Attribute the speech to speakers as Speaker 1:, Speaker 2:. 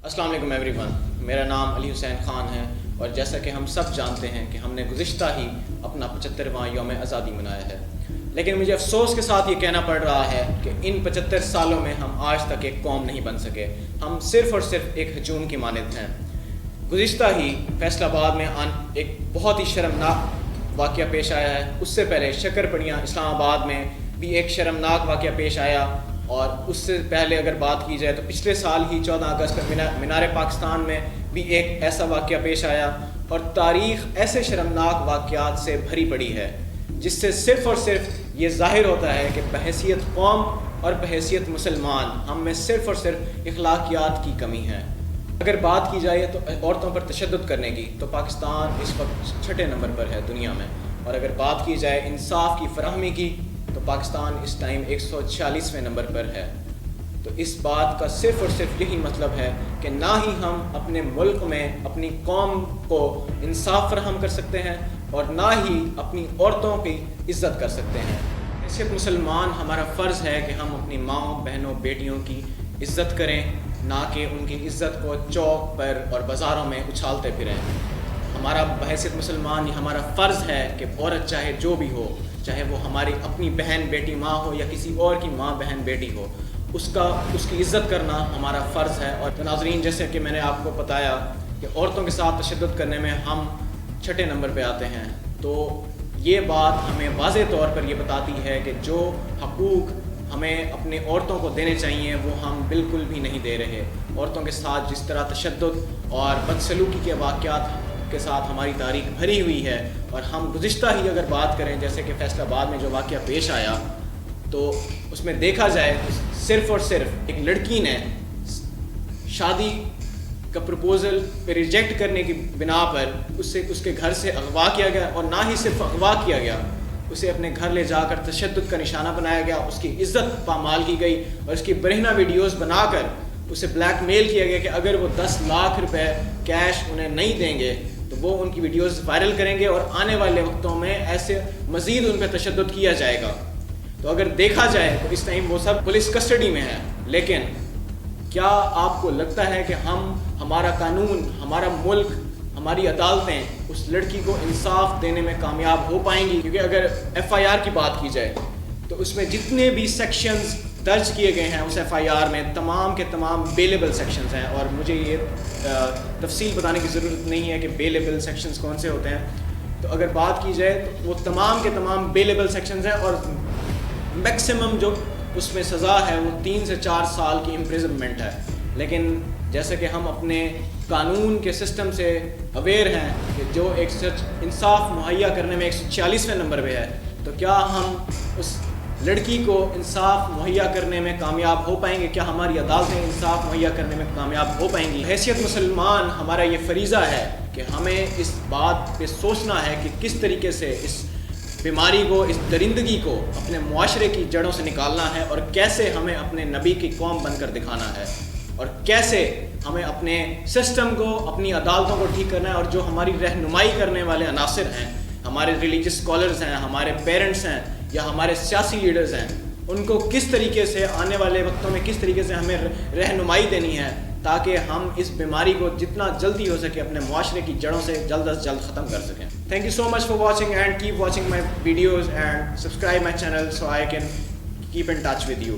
Speaker 1: السلام علیکم every one, میرا نام علی حسین خان ہے اور جیسا کہ ہم سب جانتے ہیں کہ ہم نے گزشتہ ہی اپنا 75واں یوم آزادی منایا ہے، لیکن مجھے افسوس کے ساتھ یہ کہنا پڑ رہا ہے کہ ان 75 سالوں میں ہم آج تک ایک قوم نہیں بن سکے، ہم صرف اور صرف ایک ہجوم کی مانند ہیں۔ گزشتہ ہی فیصل آباد میں ایک بہت ہی شرمناک واقعہ پیش آیا ہے، اس سے پہلے شکرپڑیاں اسلام آباد میں بھی ایک شرمناک واقعہ پیش آیا، اور اس سے پہلے اگر بات کی جائے تو پچھلے سال ہی 14 اگست کو مینار پاکستان میں بھی ایک ایسا واقعہ پیش آیا، اور تاریخ ایسے شرمناک واقعات سے بھری پڑی ہے جس سے صرف اور صرف یہ ظاہر ہوتا ہے کہ بحیثیت قوم اور بحیثیت مسلمان ہم میں صرف اور صرف اخلاقیات کی کمی ہے۔ اگر بات کی جائے تو عورتوں پر تشدد کرنے کی تو پاکستان اس وقت 6 نمبر پر ہے دنیا میں، اور اگر بات کی جائے انصاف کی فراہمی کی تو پاکستان اس ٹائم 146ویں نمبر پر ہے۔ تو اس بات کا صرف اور صرف یہی مطلب ہے کہ نہ ہی ہم اپنے ملک میں اپنی قوم کو انصاف فراہم کر سکتے ہیں اور نہ ہی اپنی عورتوں کی عزت کر سکتے ہیں۔ حیثیت مسلمان ہمارا فرض ہے کہ ہم اپنی ماؤں، بہنوں، بیٹیوں کی عزت کریں، نہ کہ ان کی عزت کو چوک پر اور بازاروں میں اچھالتے پھریں۔ ہمارا بحیثیت مسلمان یہ ہمارا فرض ہے کہ عورت چاہے جو بھی ہو، چاہے وہ ہماری اپنی بہن بیٹی ماں ہو یا کسی اور کی ماں بہن بیٹی ہو، اس کی عزت کرنا ہمارا فرض ہے۔ اور ناظرین، جیسے کہ میں نے آپ کو بتایا کہ عورتوں کے ساتھ تشدد کرنے میں ہم 6 نمبر پہ آتے ہیں، تو یہ بات ہمیں واضح طور پر یہ بتاتی ہے کہ جو حقوق ہمیں اپنے عورتوں کو دینے چاہیے وہ ہم بالکل بھی نہیں دے رہے۔ عورتوں کے ساتھ جس طرح تشدد اور بدسلوکی کے واقعات کے ساتھ ہماری تاریخ بھری ہوئی ہے، اور ہم گزشتہ ہی اگر بات کریں جیسے کہ فیصل آباد میں جو واقعہ پیش آیا، تو اس میں دیکھا جائے تو صرف اور صرف ایک لڑکی نے شادی کا پروپوزل پہ ریجیکٹ کرنے کی بنا پر اس کے گھر سے اغوا کیا گیا، اور نہ ہی صرف اغوا کیا گیا، اسے اپنے گھر لے جا کر تشدد کا نشانہ بنایا گیا، اس کی عزت پامال کی گئی، اور اس کی برہنہ ویڈیوز بنا کر اسے بلیک میل کیا گیا کہ اگر وہ 10 لاکھ روپے کیش انہیں نہیں دیں گے تو وہ ان کی ویڈیوز وائرل کریں گے، اور آنے والے وقتوں میں ایسے مزید ان پہ تشدد کیا جائے گا۔ تو اگر دیکھا جائے تو اس ٹائم وہ سب پولیس کسٹڈی میں ہے، لیکن کیا آپ کو لگتا ہے کہ ہمارا قانون، ہمارا ملک، ہماری عدالتیں اس لڑکی کو انصاف دینے میں کامیاب ہو پائیں گی؟ کیونکہ اگر FIR کی بات کی جائے تو اس میں جتنے بھی سیکشنز درج کیے گئے ہیں اس FIR میں تمام کے تمام بیلیبل سیکشنز ہیں، اور مجھے یہ تفصیل بتانے کی ضرورت نہیں ہے کہ بیلیبل سیکشنز کون سے ہوتے ہیں۔ تو اگر بات کی جائے تو وہ تمام کے تمام بیلیبل سیکشنز ہیں، اور میکسیمم جو اس میں سزا ہے وہ 3 سے 4 سال کی امپریزنمنٹ ہے۔ لیکن جیسے کہ ہم اپنے قانون کے سسٹم سے اویئر ہیں کہ جو ایک سچ انصاف مہیا کرنے میں 146ویں نمبر پہ ہے، تو کیا ہم اس لڑکی کو انصاف مہیا کرنے میں کامیاب ہو پائیں گے؟ کیا ہماری عدالتیں انصاف مہیا کرنے میں کامیاب ہو پائیں گی؟ حیثیت مسلمان ہمارا یہ فریضہ ہے کہ ہمیں اس بات پہ سوچنا ہے کہ کس طریقے سے اس بیماری کو، اس درندگی کو اپنے معاشرے کی جڑوں سے نکالنا ہے، اور کیسے ہمیں اپنے نبی کی قوم بن کر دکھانا ہے، اور کیسے ہمیں اپنے سسٹم کو، اپنی عدالتوں کو ٹھیک کرنا ہے، اور جو ہماری رہنمائی کرنے والے عناصر ہیں، ہمارے ریلیجس اسکالرز ہیں، ہمارے پیرنٹس ہیں، یا ہمارے سیاسی لیڈرز ہیں، ان کو کس طریقے سے آنے والے وقتوں میں کس طریقے سے ہمیں رہنمائی دینی ہے تاکہ ہم اس بیماری کو جتنا جلدی ہو سکے اپنے معاشرے کی جڑوں سے جلد از جلد ختم کر سکیں۔ Thank you so much for watching, and keep watching my videos and subscribe my channel so I can keep in touch with you.